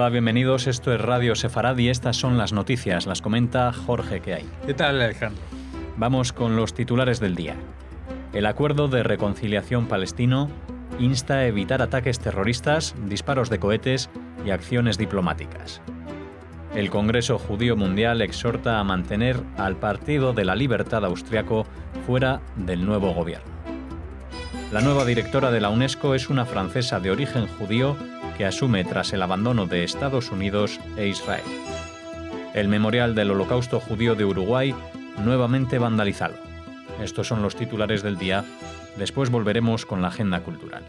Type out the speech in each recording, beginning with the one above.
Hola, bienvenidos. Esto es Radio Sefarad y estas son las noticias. Las comenta Jorge Queay. ¿Qué tal, Alejandro? Vamos con los titulares del día. El acuerdo de reconciliación palestino insta a evitar ataques terroristas, disparos de cohetes y acciones diplomáticas. El Congreso Judío Mundial exhorta a mantener al Partido de la Libertad austriaco fuera del nuevo gobierno. La nueva directora de la UNESCO es una francesa de origen judío que asume tras el abandono de Estados Unidos e Israel. El Memorial del Holocausto Judío de Uruguay nuevamente vandalizado. Estos son los titulares del día. Después volveremos con la agenda cultural.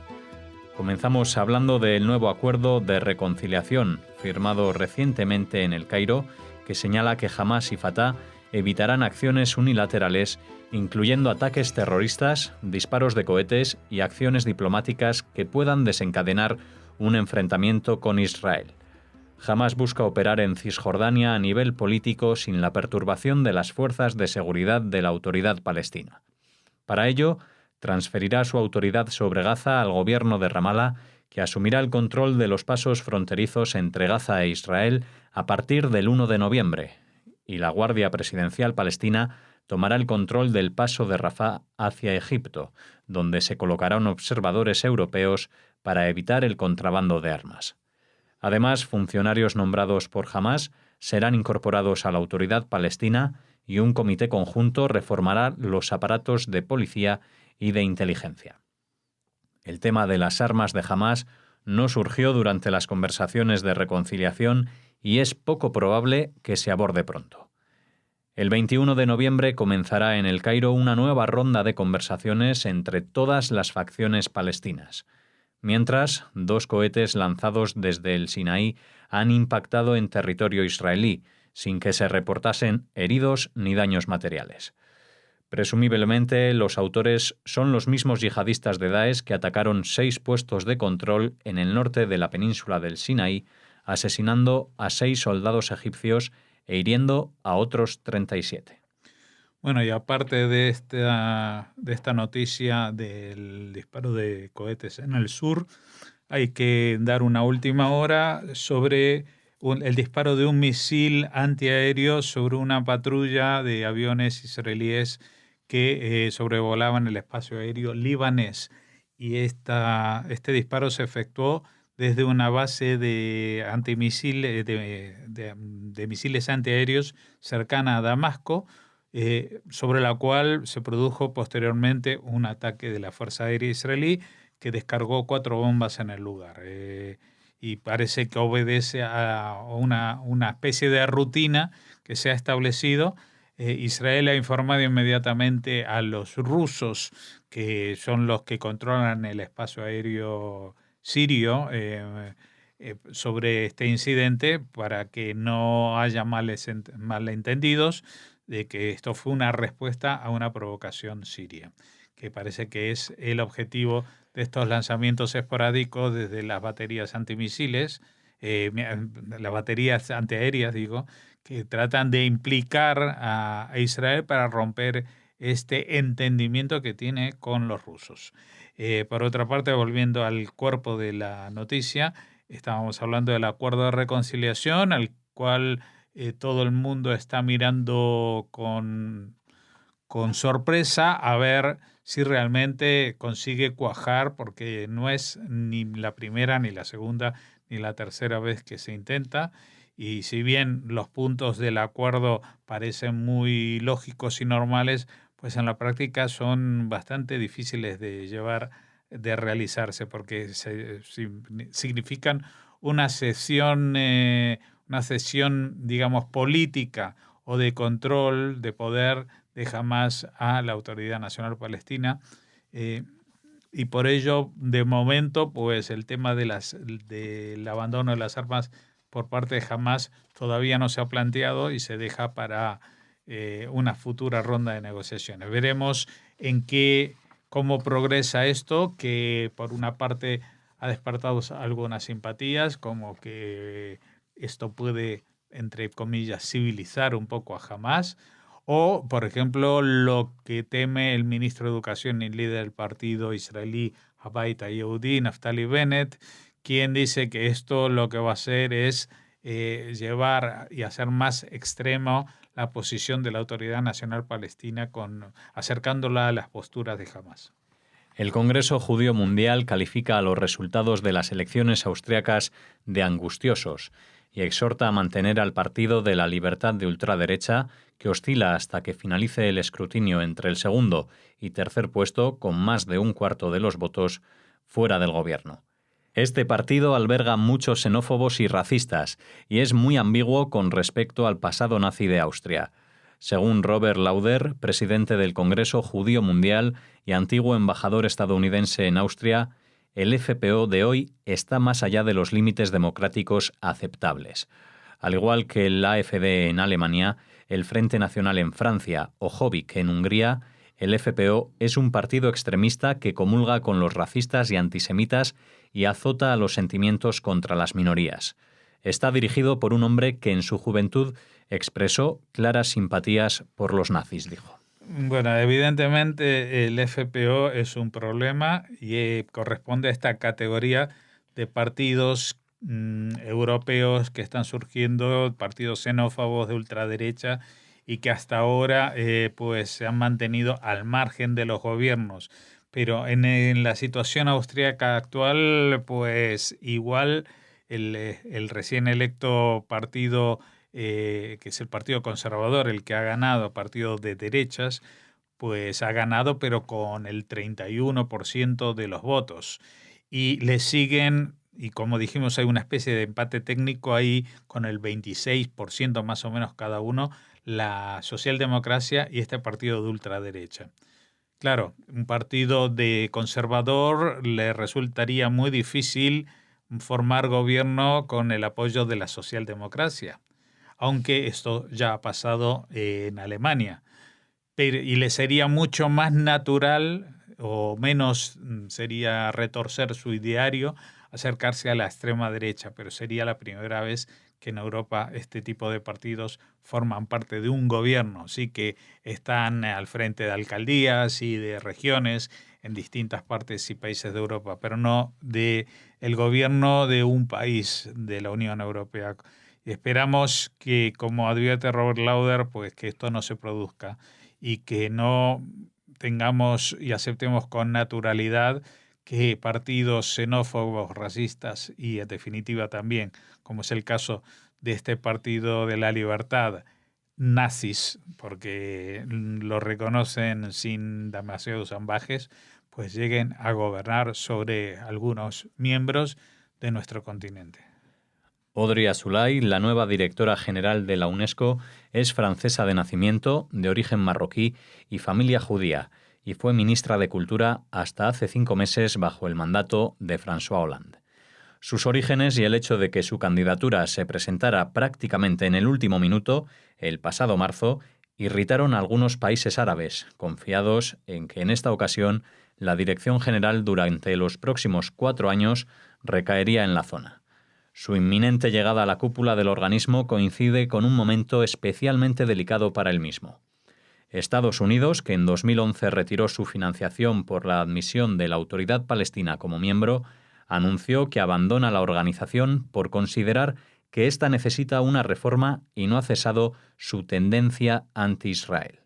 Comenzamos hablando del nuevo acuerdo de reconciliación firmado recientemente en El Cairo, que señala que Hamás y Fatah evitarán acciones unilaterales, incluyendo ataques terroristas, disparos de cohetes y acciones diplomáticas que puedan desencadenar un enfrentamiento con Israel. Hamás busca operar en Cisjordania a nivel político sin la perturbación de las fuerzas de seguridad de la Autoridad Palestina. Para ello, transferirá su autoridad sobre Gaza al gobierno de Ramallah, que asumirá el control de los pasos fronterizos entre Gaza e Israel a partir del 1 de noviembre, y la Guardia Presidencial Palestina tomará el control del paso de Rafah hacia Egipto, donde se colocarán observadores europeos para evitar el contrabando de armas. Además, funcionarios nombrados por Hamás serán incorporados a la Autoridad Palestina y un comité conjunto reformará los aparatos de policía y de inteligencia. El tema de las armas de Hamás no surgió durante las conversaciones de reconciliación y es poco probable que se aborde pronto. El 21 de noviembre comenzará en El Cairo una nueva ronda de conversaciones entre todas las facciones palestinas. Mientras, 2 cohetes lanzados desde el Sinaí han impactado en territorio israelí, sin que se reportasen heridos ni daños materiales. Presumiblemente, los autores son los mismos yihadistas de Daesh que atacaron 6 puestos de control en el norte de la península del Sinaí, asesinando a 6 soldados egipcios e hiriendo a otros 37. Bueno, y aparte de esta noticia del disparo de cohetes en el sur, hay que dar una última hora sobre el disparo de un misil antiaéreo sobre una patrulla de aviones israelíes que sobrevolaban el espacio aéreo libanés. Y este disparo se efectuó desde una base de antimisiles, de misiles antiaéreos cercana a Damasco, sobre la cual se produjo posteriormente un ataque de la Fuerza Aérea Israelí que descargó 4 bombas en el lugar. Y parece que obedece a una especie de rutina que se ha establecido. Israel ha informado inmediatamente a los rusos, que son los que controlan el espacio aéreo sirio, sobre este incidente para que no haya malentendidos de que esto fue una respuesta a una provocación siria, que parece que es el objetivo de estos lanzamientos esporádicos desde las baterías antimisiles, las baterías antiaéreas, que tratan de implicar a Israel para romper este entendimiento que tiene con los rusos. Por otra parte, volviendo al cuerpo de la noticia, estábamos hablando del acuerdo de reconciliación, al cual todo el mundo está mirando con sorpresa a ver si realmente consigue cuajar, porque no es ni la primera, ni la segunda, ni la tercera vez que se intenta. Y si bien los puntos del acuerdo parecen muy lógicos y normales, pues en la práctica son bastante difíciles de realizarse, porque significan una cesión, digamos, política o de control de poder de Hamás a la Autoridad Nacional Palestina. Y por ello, de momento, pues el tema del abandono de las armas por parte de Hamás todavía no se ha planteado y se deja para una futura ronda de negociaciones. Veremos cómo progresa esto, que por una parte ha despertado algunas simpatías, como que esto puede, entre comillas, civilizar un poco a Hamás, o, por ejemplo, lo que teme el ministro de Educación y líder del partido israelí Abait Yehudi, Naftali Bennett, quien dice que esto lo que va a hacer es llevar y hacer más extremo la posición de la Autoridad Nacional Palestina, acercándola a las posturas de Hamás. El Congreso Judío Mundial califica a los resultados de las elecciones austriacas de angustiosos y exhorta a mantener al Partido de la Libertad de ultraderecha, que oscila hasta que finalice el escrutinio entre el segundo y tercer puesto con más de un cuarto de los votos, fuera del gobierno. Este partido alberga muchos xenófobos y racistas y es muy ambiguo con respecto al pasado nazi de Austria. Según Robert Lauder, presidente del Congreso Judío Mundial y antiguo embajador estadounidense en Austria, el FPÖ de hoy está más allá de los límites democráticos aceptables. Al igual que el AfD en Alemania, el Frente Nacional en Francia o Jobbik en Hungría, el FPÖ es un partido extremista que comulga con los racistas y antisemitas y azota a los sentimientos contra las minorías. Está dirigido por un hombre que en su juventud expresó claras simpatías por los nazis, dijo. Bueno, evidentemente el FPÖ es un problema y corresponde a esta categoría de partidos europeos que están surgiendo, partidos xenófobos de ultraderecha y que hasta ahora pues se han mantenido al margen de los gobiernos. Pero en la situación austríaca actual, pues igual el recién electo partido, que es el Partido Conservador, el que ha ganado, partido de derechas, pues ha ganado, pero con el 31% de los votos. Y le siguen, y como dijimos, hay una especie de empate técnico ahí con el 26% más o menos cada uno, la socialdemocracia y este partido de ultraderecha. Claro, un partido de conservador le resultaría muy difícil formar gobierno con el apoyo de la socialdemocracia, aunque esto ya ha pasado en Alemania. Y le sería mucho más natural o menos sería retorcer su ideario acercarse a la extrema derecha, pero sería la primera vez que en Europa este tipo de partidos forman parte de un gobierno, sí, que están al frente de alcaldías y de regiones en distintas partes y países de Europa, pero no de el gobierno de un país de la Unión Europea. Y esperamos que, como advierte Robert Lauder, pues que esto no se produzca y que no tengamos y aceptemos con naturalidad que partidos xenófobos, racistas y en definitiva también, como es el caso de este Partido de la Libertad, nazis, porque lo reconocen sin demasiados ambajes, pues lleguen a gobernar sobre algunos miembros de nuestro continente. Audrey Azoulay, la nueva directora general de la UNESCO, es francesa de nacimiento, de origen marroquí y familia judía, y fue ministra de Cultura hasta hace 5 meses bajo el mandato de François Hollande. Sus orígenes y el hecho de que su candidatura se presentara prácticamente en el último minuto, el pasado marzo, irritaron a algunos países árabes, confiados en que en esta ocasión la dirección general durante los próximos 4 años recaería en la zona. Su inminente llegada a la cúpula del organismo coincide con un momento especialmente delicado para el mismo. Estados Unidos, que en 2011 retiró su financiación por la admisión de la Autoridad Palestina como miembro, anunció que abandona la organización por considerar que ésta necesita una reforma y no ha cesado su tendencia anti-Israel.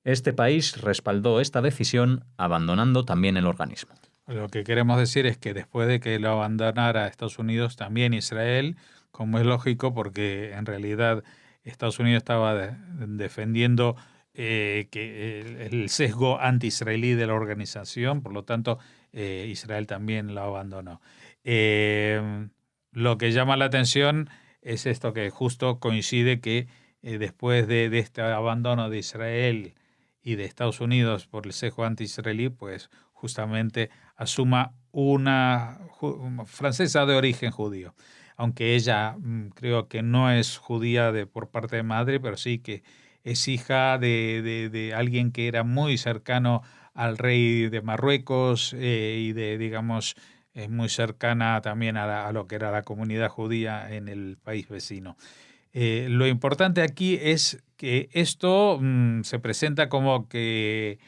Este país respaldó esta decisión abandonando también el organismo. Lo que queremos decir es que después de que lo abandonara Estados Unidos, también Israel, como es lógico, porque en realidad Estados Unidos estaba defendiendo que el sesgo anti-israelí de la organización, por lo tanto Israel también lo abandonó. Lo que llama la atención es esto, que justo coincide que después de este abandono de Israel y de Estados Unidos por el sesgo anti-israelí, pues justamente asuma una francesa de origen judío, aunque ella creo que no es judía por parte de madre, pero sí que es hija de alguien que era muy cercano al rey de Marruecos y digamos, es muy cercana también a lo que era la comunidad judía en el país vecino. Lo importante aquí es que esto se presenta como que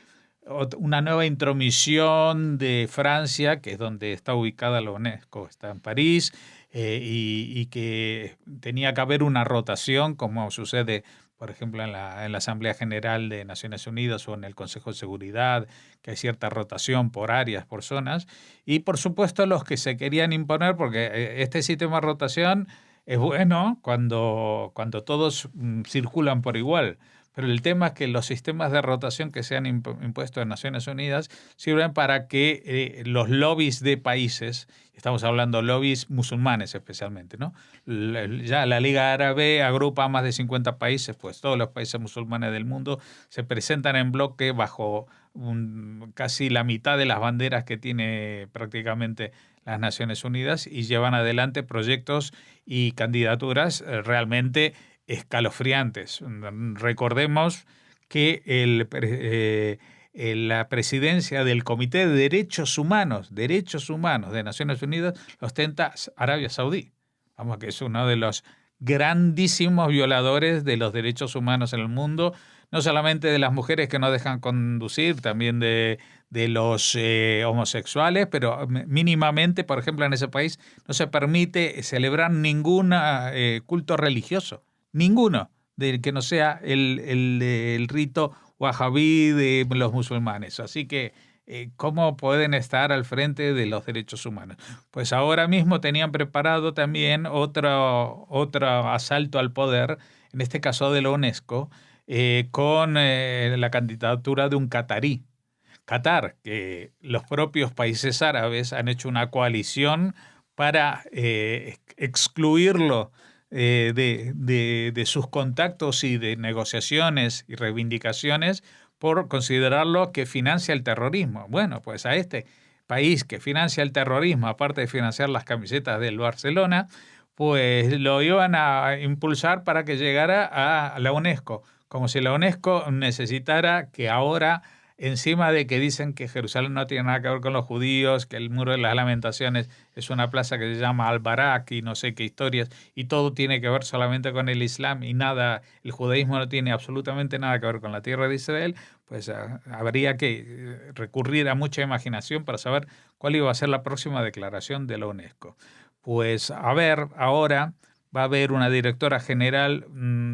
una nueva intromisión de Francia, que es donde está ubicada la UNESCO, está en París, y que tenía que haber una rotación, como sucede, por ejemplo, en la Asamblea General de Naciones Unidas o en el Consejo de Seguridad, que hay cierta rotación por áreas, por zonas, y por supuesto los que se querían imponer, porque este sistema de rotación es bueno cuando todos circulan por igual. Pero el tema es que los sistemas de rotación que se han impuesto en Naciones Unidas sirven para que los lobbies de países, estamos hablando de lobbies musulmanes especialmente, ¿no? Ya la Liga Árabe agrupa a más de 50 países, pues todos los países musulmanes del mundo se presentan en bloque bajo casi la mitad de las banderas que tiene prácticamente las Naciones Unidas y llevan adelante proyectos y candidaturas realmente escalofriantes. Recordemos que la presidencia del Comité de Derechos Humanos de Naciones Unidas lo ostenta Arabia Saudí. Vamos, que es uno de los grandísimos violadores de los derechos humanos en el mundo, no solamente de las mujeres que no dejan conducir, también de los homosexuales, pero mínimamente, por ejemplo, en ese país no se permite celebrar ningún culto religioso. Ninguno del que no sea el rito wahhabí de los musulmanes. Así que, ¿cómo pueden estar al frente de los derechos humanos? Pues ahora mismo tenían preparado también otro asalto al poder, en este caso de la UNESCO, con la candidatura de un catarí. Qatar, que los propios países árabes han hecho una coalición para excluirlo de sus contactos y de negociaciones y reivindicaciones por considerarlo que financia el terrorismo. Bueno, pues a este país que financia el terrorismo, aparte de financiar las camisetas del Barcelona, pues lo iban a impulsar para que llegara a la UNESCO, como si la UNESCO necesitara que ahora, encima de que dicen que Jerusalén no tiene nada que ver con los judíos, que el Muro de las Lamentaciones es una plaza que se llama Al-Barak y no sé qué historias, y todo tiene que ver solamente con el Islam y nada, el judaísmo no tiene absolutamente nada que ver con la tierra de Israel, pues habría que recurrir a mucha imaginación para saber cuál iba a ser la próxima declaración de la UNESCO. Pues a ver, ahora va a haber una directora general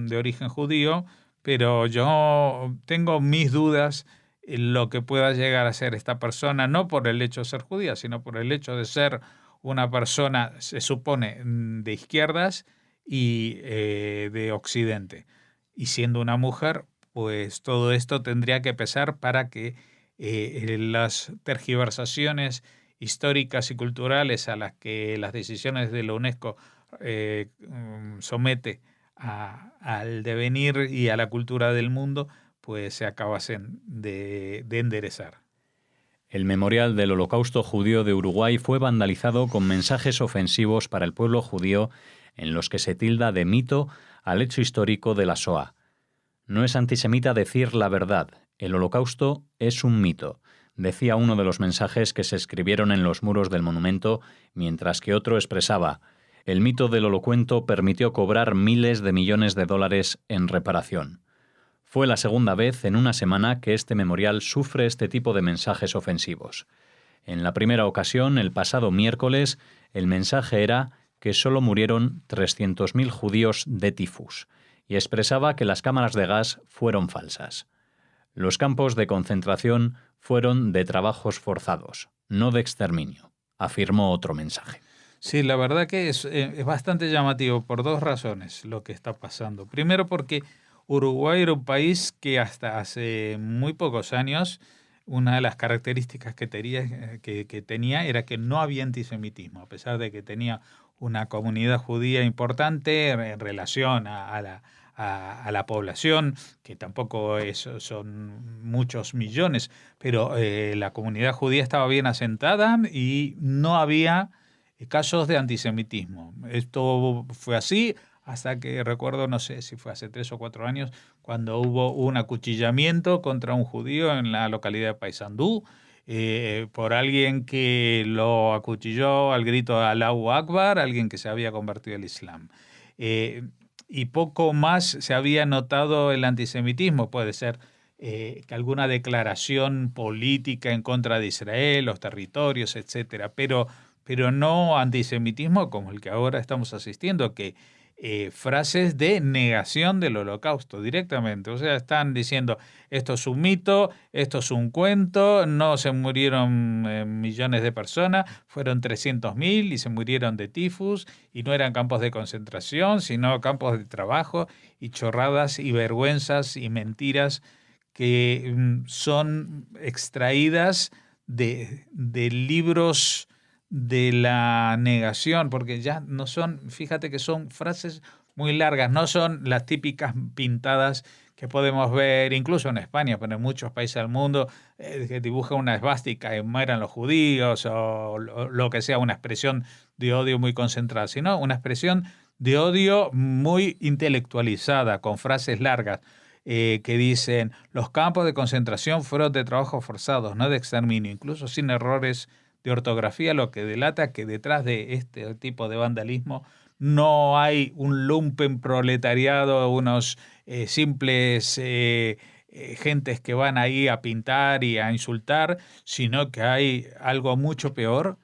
de origen judío, pero yo tengo mis dudas lo que pueda llegar a ser esta persona, no por el hecho de ser judía, sino por el hecho de ser una persona, se supone, de izquierdas y de Occidente. Y siendo una mujer, pues todo esto tendría que pesar para que las tergiversaciones históricas y culturales a las que las decisiones de la UNESCO somete al devenir y a la cultura del mundo, pues se acabasen de enderezar. El Memorial del Holocausto Judío de Uruguay fue vandalizado con mensajes ofensivos para el pueblo judío en los que se tilda de mito al hecho histórico de la Shoah. No es antisemita decir la verdad, el Holocausto es un mito, decía uno de los mensajes que se escribieron en los muros del monumento, mientras que otro expresaba: el mito del Holocuento permitió cobrar miles de millones de dólares en reparación. Fue la segunda vez en una semana que este memorial sufre este tipo de mensajes ofensivos. En la primera ocasión, el pasado miércoles, el mensaje era que solo murieron 300.000 judíos de tifus y expresaba que las cámaras de gas fueron falsas. Los campos de concentración fueron de trabajos forzados, no de exterminio, afirmó otro mensaje. Sí, la verdad que es bastante llamativo por dos razones lo que está pasando. Primero, porque Uruguay era un país que hasta hace muy pocos años una de las características que tenía era que no había antisemitismo, a pesar de que tenía una comunidad judía importante en relación a la población, que tampoco son muchos millones, pero la comunidad judía estaba bien asentada y no había casos de antisemitismo. Esto fue así hasta que recuerdo, no sé si fue hace 3 o 4 años, cuando hubo un acuchillamiento contra un judío en la localidad de Paysandú, por alguien que lo acuchilló al grito de Allahu Akbar, alguien que se había convertido al Islam. Y poco más se había notado el antisemitismo, puede ser que alguna declaración política en contra de Israel, los territorios, etcétera, pero no antisemitismo como el que ahora estamos asistiendo, que frases de negación del Holocausto directamente. O sea, están diciendo, esto es un mito, esto es un cuento, no se murieron millones de personas, fueron 300.000 y se murieron de tifus, y no eran campos de concentración, sino campos de trabajo, y chorradas y vergüenzas y mentiras que son extraídas de libros de la negación, porque ya no son, fíjate que son frases muy largas, no son las típicas pintadas que podemos ver incluso en España, pero en muchos países del mundo, que dibuja una esvástica y mueran los judíos, o lo que sea, una expresión de odio muy concentrada, sino una expresión de odio muy intelectualizada, con frases largas, que dicen, los campos de concentración fueron de trabajo forzados, no de exterminio, incluso sin errores de ortografía, lo que delata que detrás de este tipo de vandalismo no hay un lumpen proletariado, unos simples gentes que van ahí a pintar y a insultar, sino que hay algo mucho peor,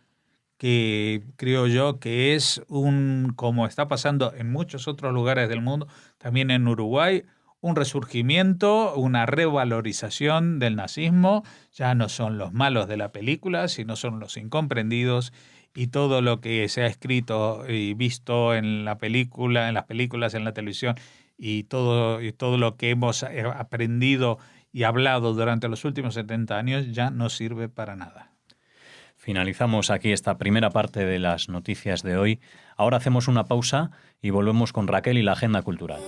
que creo yo que es como está pasando en muchos otros lugares del mundo, también en Uruguay, un resurgimiento, una revalorización del nazismo. Ya no son los malos de la película, sino son los incomprendidos, y todo lo que se ha escrito y visto en la película, en las películas, en la televisión, y todo lo que hemos aprendido y hablado durante los últimos 70 años ya no sirve para nada. Finalizamos aquí esta primera parte de las noticias de hoy. Ahora hacemos una pausa y volvemos con Raquel y la agenda cultural.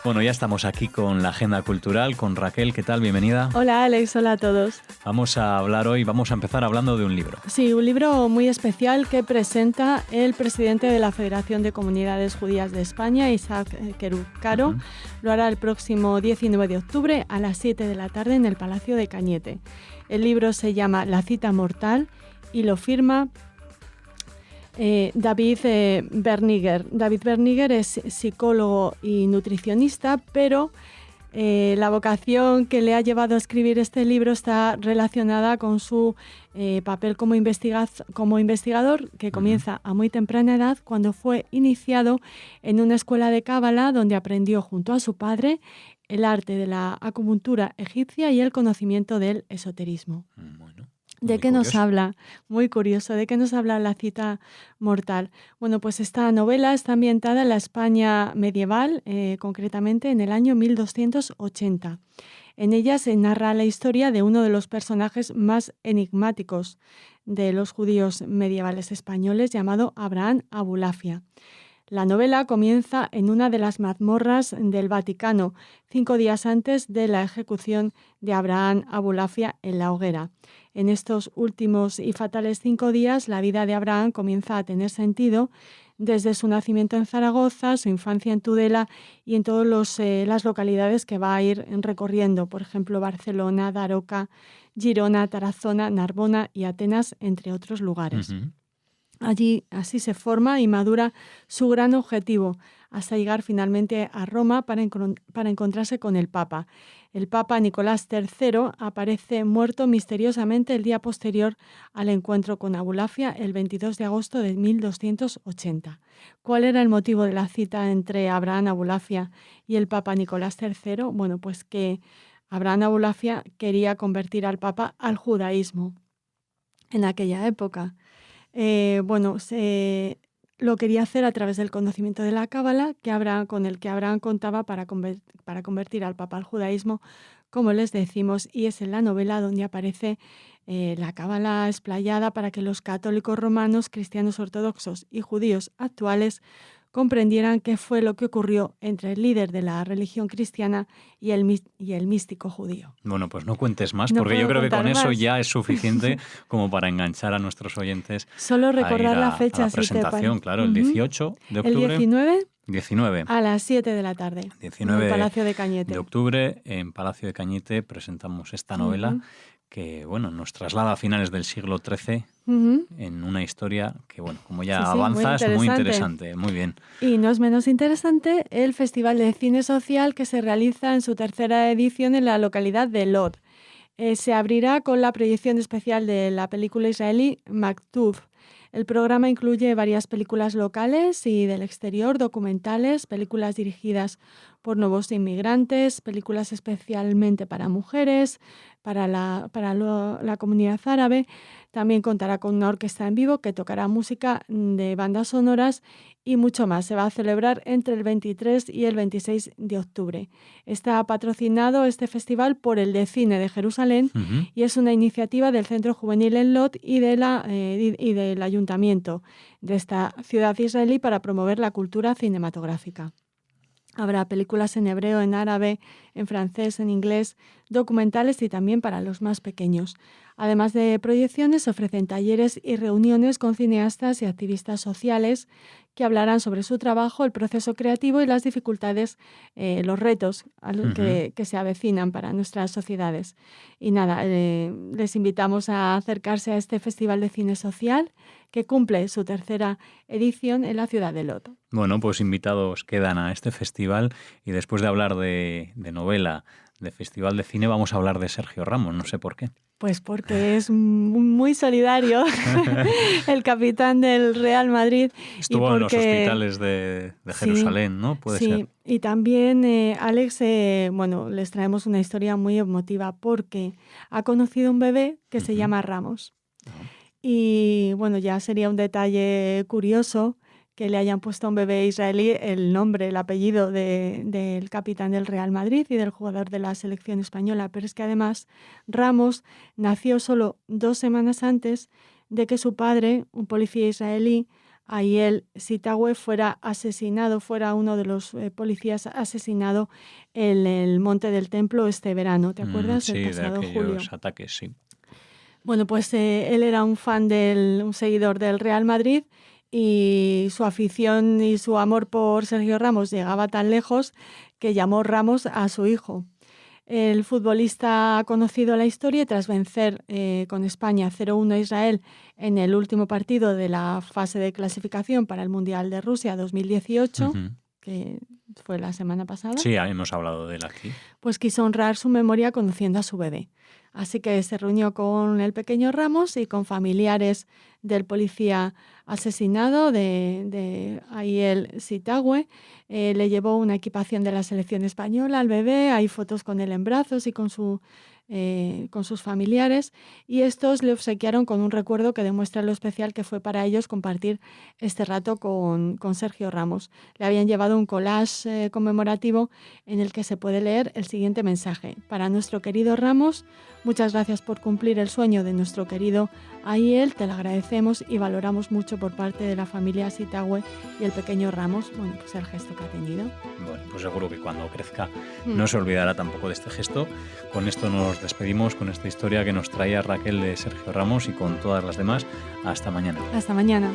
Bueno, ya estamos aquí con la agenda cultural, con Raquel. ¿Qué tal? Bienvenida. Hola Alex, hola a todos. Vamos a empezar hablando de un libro. Sí, un libro muy especial que presenta el presidente de la Federación de Comunidades Judías de España, Isaac Kerup-Karo. Uh-huh. Lo hará el próximo 19 de octubre a las 7 de la tarde en el Palacio de Cañete. El libro se llama La cita mortal y lo firma David Berniger. David Berniger es psicólogo y nutricionista, pero la vocación que le ha llevado a escribir este libro está relacionada con su papel como investigador, que comienza a muy temprana edad, cuando fue iniciado en una escuela de Cábala, donde aprendió junto a su padre el arte de la acupuntura egipcia y el conocimiento del esoterismo. Bueno. ¿De qué nos habla? Muy curioso. ¿De qué nos habla La cita mortal? Bueno, pues esta novela está ambientada en la España medieval, concretamente en el año 1280. En ella se narra la historia de uno de los personajes más enigmáticos de los judíos medievales españoles, llamado Abraham Abulafia. La novela comienza en una de las mazmorras del Vaticano, 5 días antes de la ejecución de Abraham Abulafia en la hoguera. En estos últimos y fatales 5 días, la vida de Abraham comienza a tener sentido desde su nacimiento en Zaragoza, su infancia en Tudela y en todas las localidades que va a ir recorriendo, por ejemplo, Barcelona, Daroca, Girona, Tarazona, Narbona y Atenas, entre otros lugares. Uh-huh. Allí así se forma y madura su gran objetivo, hasta llegar finalmente a Roma para encontrarse con el Papa. El Papa Nicolás III aparece muerto misteriosamente el día posterior al encuentro con Abulafia, el 22 de agosto de 1280. ¿Cuál era el motivo de la cita entre Abraham Abulafia y el Papa Nicolás III? Bueno, pues que Abraham Abulafia quería convertir al Papa al judaísmo en aquella época. Lo quería hacer a través del conocimiento de la Cábala, con el que Abraham contaba para convertir al Papa al judaísmo, como les decimos, y es en la novela donde aparece la Cábala explayada para que los católicos romanos, cristianos ortodoxos y judíos actuales comprendieran qué fue lo que ocurrió entre el líder de la religión cristiana y el místico judío. Bueno, pues no cuentes más, porque yo creo que con eso ya es suficiente como para enganchar a nuestros oyentes. Solo recordar la fecha, a la presentación, claro, el 18 de octubre. El 19. A las 7 de la tarde. 19 en el Palacio de Cañete. De octubre, en Palacio de Cañete, presentamos esta novela que bueno, nos traslada a finales del siglo XIII en una historia que, bueno, como ya Sí, avanzas, muy interesante, muy bien. Y no es menos interesante el Festival de Cine Social que se realiza en su tercera edición en la localidad de Lod. Se abrirá con la proyección especial de la película israelí Maktub. El programa incluye varias películas locales y del exterior, documentales, películas dirigidas por nuevos inmigrantes, películas especialmente para mujeres, para la comunidad árabe. También contará con una orquesta en vivo que tocará música de bandas sonoras y mucho más. Se va a celebrar entre el 23 y el 26 de octubre. Está patrocinado este festival por el de Cine de Jerusalén y es una iniciativa del Centro Juvenil en Lod y del Ayuntamiento de esta ciudad israelí para promover la cultura cinematográfica. Habrá películas en hebreo, en árabe, en francés, en inglés, documentales y también para los más pequeños. Además de proyecciones, se ofrecen talleres y reuniones con cineastas y activistas sociales que hablarán sobre su trabajo, el proceso creativo y las dificultades, los retos que se avecinan para nuestras sociedades. Y nada, les invitamos a acercarse a este Festival de Cine Social que cumple su tercera edición en la ciudad de Lod. Bueno, pues invitados quedan a este festival y después de hablar de novela, de festival de cine, vamos a hablar de Sergio Ramos, no sé por qué. Pues porque es muy solidario, el capitán del Real Madrid. Estuvo en los hospitales de Jerusalén, ¿no? Puede ser. Y también, Alex, les traemos una historia muy emotiva porque ha conocido un bebé que se llama Ramos. Y bueno, ya sería un detalle curioso que le hayan puesto a un bebé israelí el nombre, el apellido del capitán del Real Madrid y del jugador de la selección española. Pero es que además Ramos nació solo 2 semanas antes de que su padre, un policía israelí, Ariel Sitawe, fuera uno de los policías asesinado en el Monte del Templo este verano. ¿Te acuerdas? Sí, el pasado de aquellos julio. ataques, sí. Bueno, pues él era un seguidor del Real Madrid y su afición y su amor por Sergio Ramos llegaba tan lejos que llamó Ramos a su hijo. El futbolista ha conocido la historia y tras vencer con España 0-1 a Israel en el último partido de la fase de clasificación para el Mundial de Rusia 2018, que fue la semana pasada. Sí, hemos hablado de él aquí. Pues quiso honrar su memoria conociendo a su bebé. Así que se reunió con el pequeño Ramos y con familiares del policía asesinado, de Ariel Sitawe. Le llevó una equipación de la selección española al bebé, hay fotos con él en brazos y con sus familiares, y estos le obsequiaron con un recuerdo que demuestra lo especial que fue para ellos compartir este rato con Sergio Ramos. Le habían llevado un collage conmemorativo en el que se puede leer el siguiente mensaje. Para nuestro querido Ramos, muchas gracias por cumplir el sueño de nuestro querido Ariel, te lo agradecemos y valoramos mucho por parte de la familia Sitawe y el pequeño Ramos, pues el gesto que ha tenido. Bueno, pues seguro que cuando crezca no se olvidará tampoco de este gesto. Con esto nos despedimos, con esta historia que nos traía Raquel de Sergio Ramos y con todas las demás. Hasta mañana. Hasta mañana.